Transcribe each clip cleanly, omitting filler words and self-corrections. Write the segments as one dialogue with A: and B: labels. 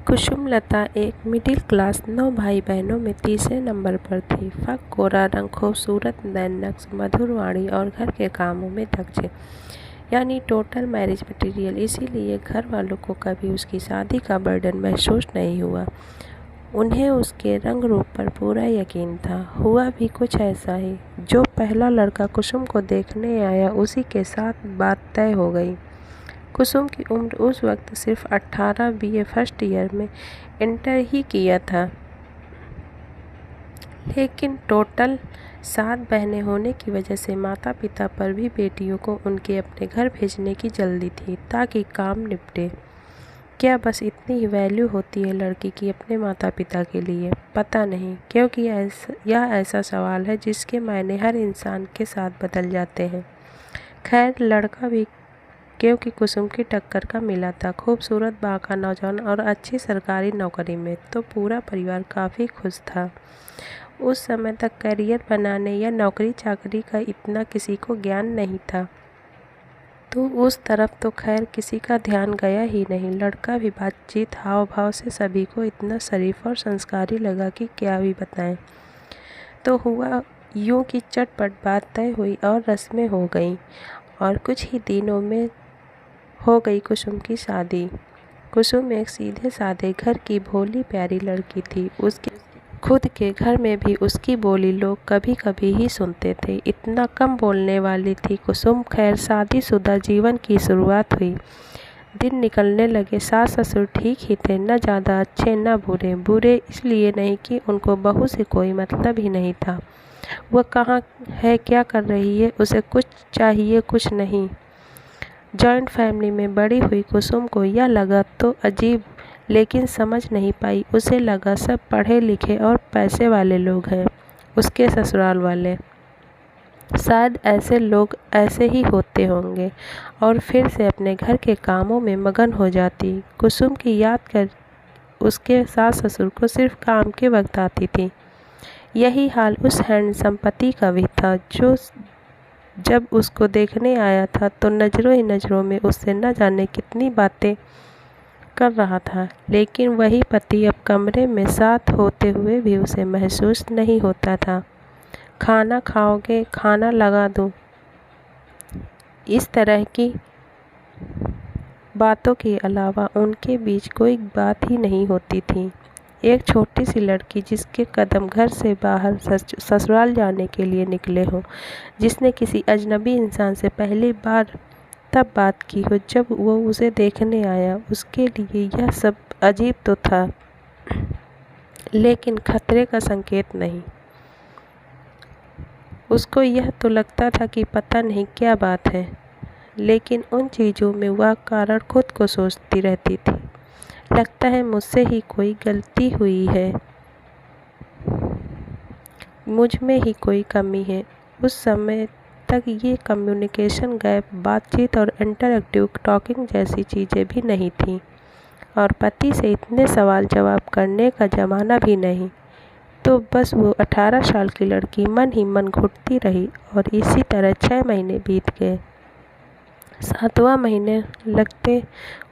A: कुसुमलता एक middle class 9 भाई बहनों में तीसरे नंबर पर थी। फक गोरा रंग, खूबसूरत नैन नक्श, मधुर वाणी और घर के कामों में दक्ष, यानी टोटल मैरिज मटेरियल। इसीलिए घर वालों को कभी उसकी शादी का बर्डन महसूस नहीं हुआ। उन्हें उसके रंग रूप पर पूरा यकीन था। हुआ भी कुछ ऐसा ही। जो पहला लड़का कुसुम को देखने आया उसी के साथ बात तय हो गई। कुसुम की उम्र उस वक्त सिर्फ 18, बीए फर्स्ट ईयर में इंटर ही किया था। लेकिन टोटल 7 बहनें होने की वजह से माता पिता पर भी बेटियों को उनके अपने घर भेजने की जल्दी थी ताकि काम निपटे। क्या बस इतनी ही वैल्यू होती है लड़की की अपने माता पिता के लिए? पता नहीं, क्योंकि यह ऐसा सवाल है जिसके मायने हर इंसान के साथ बदल जाते हैं। खैर, लड़का भी क्योंकि कुसुम की टक्कर का मिला था, खूबसूरत, बाका नौजवान और अच्छी सरकारी नौकरी में, तो पूरा परिवार काफ़ी खुश था। उस समय तक करियर बनाने या नौकरी चाकरी का इतना किसी को ज्ञान नहीं था, तो उस तरफ तो खैर किसी का ध्यान गया ही नहीं। लड़का भी बातचीत, हाव भाव से सभी को इतना शरीफ और संस्कारी लगा कि क्या भी बताएं। तो हुआ यूं कि चटपट बात तय हुई और रस्में हो गईं, और कुछ ही दिनों में हो गई कुसुम की शादी। कुसुम एक सीधे साधे घर की भोली प्यारी लड़की थी। उसके खुद के घर में भी उसकी बोली लोग कभी कभी ही सुनते थे, इतना कम बोलने वाली थी कुसुम। खैर, शादीशुदा जीवन की शुरुआत हुई। दिन निकलने लगे। सास ससुर ठीक ही थे, न ज़्यादा अच्छे न बुरे। बुरे इसलिए नहीं कि उनको बहू से कोई मतलब ही नहीं था। वह कहाँ है, क्या कर रही है, उसे कुछ चाहिए कुछ नहीं। जॉइंट फैमिली में बड़ी हुई कुसुम को यह लगा तो अजीब, लेकिन समझ नहीं पाई। उसे लगा सब पढ़े लिखे और पैसे वाले लोग हैं, उसके ससुराल वाले। शायद ऐसे लोग ऐसे ही होते होंगे, और फिर से अपने घर के कामों में मगन हो जाती। कुसुम की याद कर उसके सास ससुर को सिर्फ काम के वक्त आती थी। यही हाल उस हैंडसम पति का भी था, जो जब उसको देखने आया था तो नज़रों ही नज़रों में उससे न जाने कितनी बातें कर रहा था। लेकिन वही पति अब कमरे में साथ होते हुए भी उसे महसूस नहीं होता था। खाना खाओगे, खाना लगा दूं, इस तरह की बातों के अलावा उनके बीच कोई बात ही नहीं होती थी। एक छोटी सी लड़की जिसके कदम घर से बाहर ससुराल जाने के लिए निकले हों, जिसने किसी अजनबी इंसान से पहली बार तब बात की हो जब वो उसे देखने आया, उसके लिए यह सब अजीब तो था, लेकिन खतरे का संकेत नहीं। उसको यह तो लगता था कि पता नहीं क्या बात है, लेकिन उन चीज़ों में वह कारण खुद को सोचती रहती थी। लगता है मुझसे ही कोई गलती हुई है, मुझ में ही कोई कमी है। उस समय तक ये कम्युनिकेशन गैप, बातचीत और इंटरैक्टिव टॉकिंग जैसी चीज़ें भी नहीं थीं, और पति से इतने सवाल जवाब करने का ज़माना भी नहीं। तो बस वो 18 साल की लड़की मन ही मन घुटती रही, और इसी तरह 6 महीने बीत गए। 7वां महीने लगते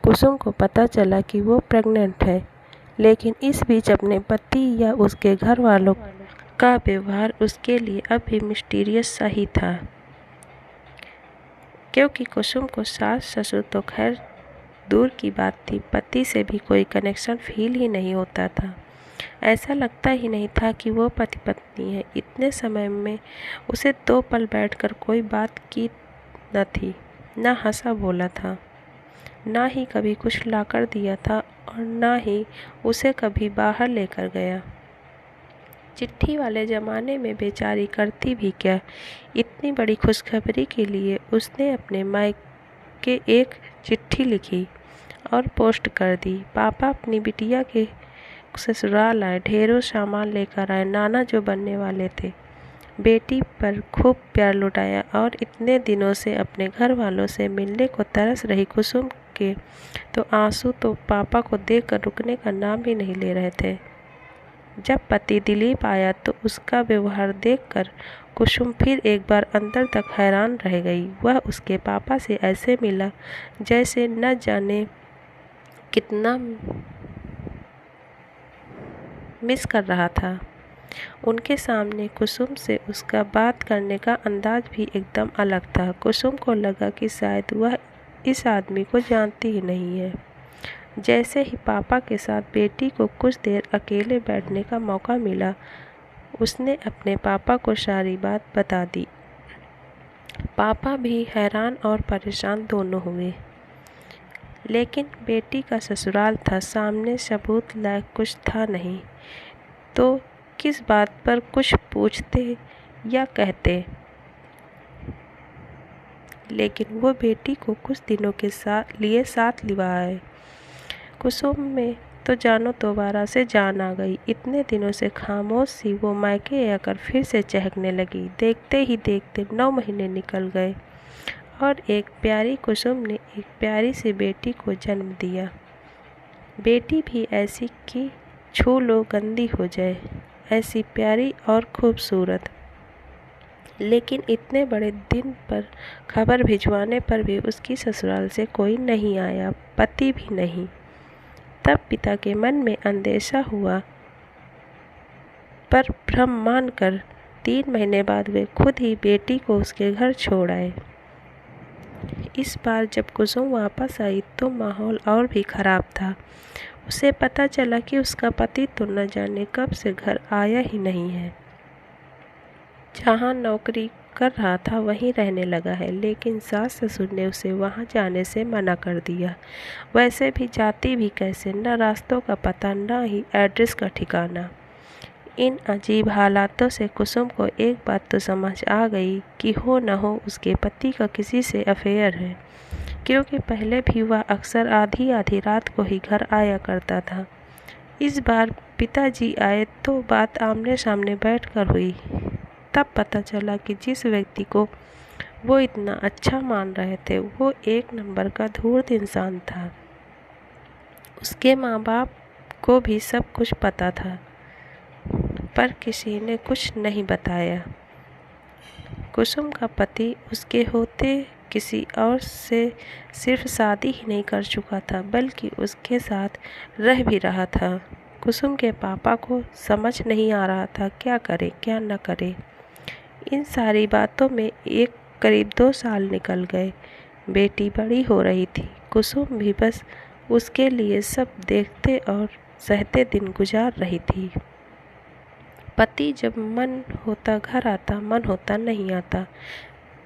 A: कुसुम को पता चला कि वो प्रेग्नेंट है, लेकिन इस बीच अपने पति या उसके घर वालों का व्यवहार उसके लिए अब भी मिस्टीरियस सा ही था। क्योंकि कुसुम को सास ससुर तो खैर दूर की बात थी, पति से भी कोई कनेक्शन फील ही नहीं होता था। ऐसा लगता ही नहीं था कि वो पति पत्नी है। इतने समय में उसे 2 पल बैठकर कोई बात की न थी, न हंसा बोला था, ना ही कभी कुछ लाकर दिया था, और ना ही उसे कभी बाहर लेकर गया। चिट्ठी वाले ज़माने में बेचारी करती भी क्या। इतनी बड़ी खुशखबरी के लिए उसने अपने मायके एक चिट्ठी लिखी और पोस्ट कर दी। पापा अपनी बिटिया के ससुराल आए, ढेरों सामान लेकर आए। नाना जो बनने वाले थे, बेटी पर खूब प्यार लुटाया, और इतने दिनों से अपने घर वालों से मिलने को तरस रही कुसुम के तो आंसू तो पापा को देखकर रुकने का नाम भी नहीं ले रहे थे। जब पति दिलीप आया तो उसका व्यवहार देखकर कुसुम फिर एक बार अंदर तक हैरान रह गई। वह उसके पापा से ऐसे मिला जैसे न जाने कितना मिस कर रहा था। उनके सामने कुसुम से उसका बात करने का अंदाज भी एकदम अलग था। कुसुम को लगा कि शायद वह इस आदमी को जानती ही नहीं है। जैसे ही पापा के साथ बेटी को कुछ देर अकेले बैठने का मौका मिला, उसने अपने पापा को सारी बात बता दी। पापा भी हैरान और परेशान दोनों हुए, लेकिन बेटी का ससुराल था, सामने सबूत लायक कुछ था नहीं, तो किस बात पर कुछ पूछते या कहते। लेकिन वो बेटी को कुछ दिनों के लिए साथ लिवा आए। कुसुम में तो जानो दोबारा से जान आ गई। इतने दिनों से खामोश सी वो मायके आकर फिर से चहकने लगी। देखते ही देखते 9 महीने निकल गए और एक प्यारी कुसुम ने एक प्यारी सी बेटी को जन्म दिया। बेटी भी ऐसी कि छू लो गंदी हो जाए, ऐसी प्यारी और खूबसूरत। लेकिन इतने बड़े दिन पर खबर भिजवाने पर भी उसकी ससुराल से कोई नहीं आया, पति भी नहीं। तब पिता के मन में अंदेशा हुआ, पर भ्रम मानकर 3 महीने बाद वे खुद ही बेटी को उसके घर छोड़ आए। इस बार जब कुसुम वापस आई तो माहौल और भी खराब था। उसे पता चला कि उसका पति तो न जाने कब से घर आया ही नहीं है। जहाँ नौकरी कर रहा था वहीं रहने लगा है, लेकिन सास ससुर ने उसे वहाँ जाने से मना कर दिया। वैसे भी जाती भी कैसे, न रास्तों का पता न ही एड्रेस का ठिकाना। इन अजीब हालातों से कुसुम को एक बात तो समझ आ गई कि हो न हो उसके पति का किसी से अफेयर है, क्योंकि पहले भी वह अक्सर आधी आधी रात को ही घर आया करता था। इस बार पिताजी आए तो बात आमने सामने बैठकर हुई। तब पता चला कि जिस व्यक्ति को वो इतना अच्छा मान रहे थे वो एक नंबर का धूर्त इंसान था। उसके माँ बाप को भी सब कुछ पता था, पर किसी ने कुछ नहीं बताया। कुसुम का पति उसके होते किसी और से सिर्फ शादी ही नहीं कर चुका था, बल्कि उसके साथ रह भी रहा था। कुसुम के पापा को समझ नहीं आ रहा था क्या करे क्या न करे। इन सारी बातों में करीब 2 साल निकल गए। बेटी बड़ी हो रही थी। कुसुम भी बस उसके लिए सब देखते और सहते दिन गुजार रही थी। पति जब मन होता घर आता, मन होता नहीं आता।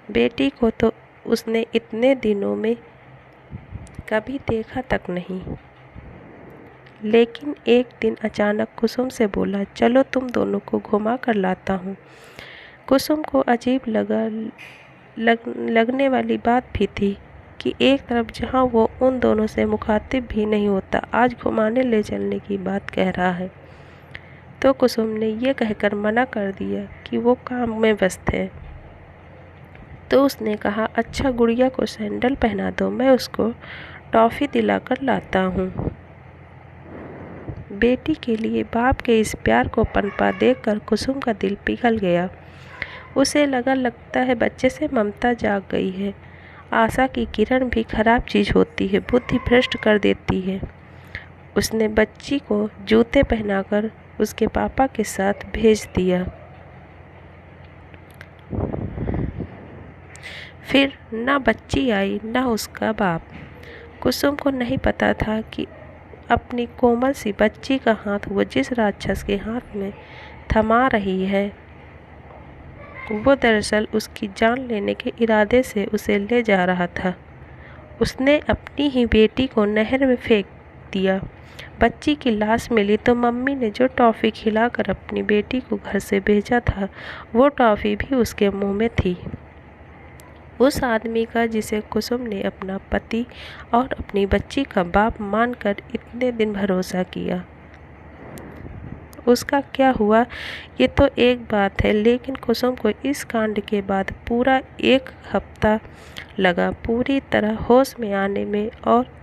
A: बेटी को तो उसने इतने दिनों में कभी देखा तक नहीं। लेकिन एक दिन अचानक कुसुम से बोला, चलो तुम दोनों को घुमा कर लाता हूँ। कुसुम को अजीब लगने वाली बात भी थी कि एक तरफ जहाँ वो उन दोनों से मुखातिब भी नहीं होता, आज घुमाने ले चलने की बात कह रहा है। तो कुसुम ने ये कहकर मना कर दिया कि वो काम में व्यस्त है। तो उसने कहा, अच्छा गुड़िया को सैंडल पहना दो, मैं उसको टॉफ़ी दिलाकर लाता हूँ। बेटी के लिए बाप के इस प्यार को पनपा देखकर कुसुम का दिल पिघल गया। उसे लगता है बच्चे से ममता जाग गई है। आशा की किरण भी खराब चीज़ होती है, बुद्धि भ्रष्ट कर देती है। उसने बच्ची को जूते पहनाकर उसके पापा के साथ भेज दिया। फिर ना बच्ची आई ना उसका बाप। कुसुम को नहीं पता था कि अपनी कोमल सी बच्ची का हाथ वो जिस राक्षस के हाथ में थमा रही है, वो दरअसल उसकी जान लेने के इरादे से उसे ले जा रहा था। उसने अपनी ही बेटी को नहर में फेंक दिया। बच्ची की लाश मिली तो मम्मी ने जो टॉफ़ी खिलाकर अपनी बेटी को घर से भेजा था, वो टॉफ़ी भी उसके मुंह में थी। उस आदमी का जिसे कुसुम ने अपना पति और अपनी बच्ची का बाप मानकर इतने दिन भरोसा किया, उसका क्या हुआ ये तो एक बात है। लेकिन कुसुम को इस कांड के बाद पूरा 1 हफ्ता लगा पूरी तरह होश में आने में, और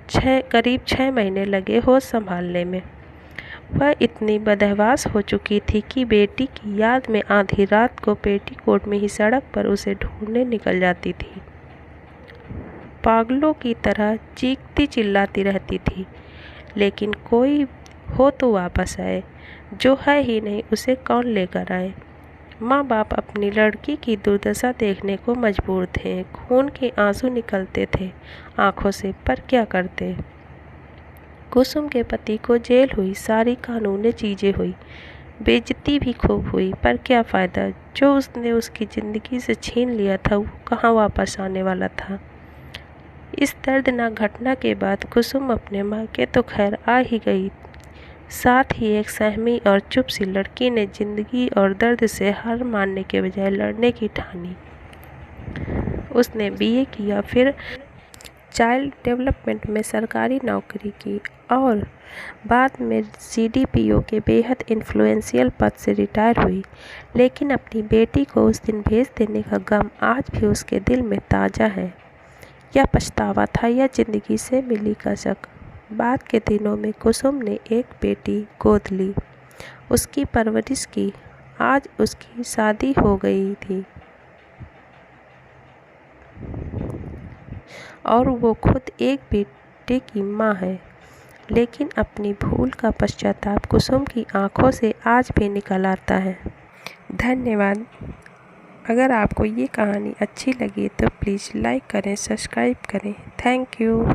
A: करीब 6 महीने लगे होश संभालने में। वह इतनी बदहवास हो चुकी थी कि बेटी की याद में आधी रात को पेटीकोट में ही सड़क पर उसे ढूंढने निकल जाती थी। पागलों की तरह चीखती चिल्लाती रहती थी, लेकिन कोई हो तो वापस आए। जो है ही नहीं उसे कौन लेकर आए। माँ बाप अपनी लड़की की दुर्दशा देखने को मजबूर थे। खून के आंसू निकलते थे आंखों से, पर क्या करते। कुसुम के पति को जेल हुई, सारी कानूनी चीज़ें हुई, बेइज्जती भी खूब हुई, पर क्या फ़ायदा। जो उसने उसकी ज़िंदगी से छीन लिया था वो कहाँ वापस आने वाला था। इस दर्दनाक घटना के बाद कुसुम अपने मायके तो खैर आ ही गई, साथ ही एक सहमी और चुप सी लड़की ने जिंदगी और दर्द से हार मानने के बजाय लड़ने की ठानी। उसने बीए किया, फिर चाइल्ड डेवलपमेंट में सरकारी नौकरी की और बाद में सीडीपीओ के बेहद इन्फ्लुएंशियल पद से रिटायर हुई। लेकिन अपनी बेटी को उस दिन भेज देने का गम आज भी उसके दिल में ताज़ा है। यह पछतावा था या जिंदगी से मिली कसक। बाद के दिनों में कुसुम ने एक बेटी गोद ली, उसकी परवरिश की। आज उसकी शादी हो गई थी और वो खुद एक बेटे की माँ है। लेकिन अपनी भूल का पश्चाताप कुसुम की आंखों से आज भी निकल आता है। धन्यवाद। अगर आपको ये कहानी अच्छी लगी तो प्लीज़ लाइक करें, सब्सक्राइब करें। Thank you.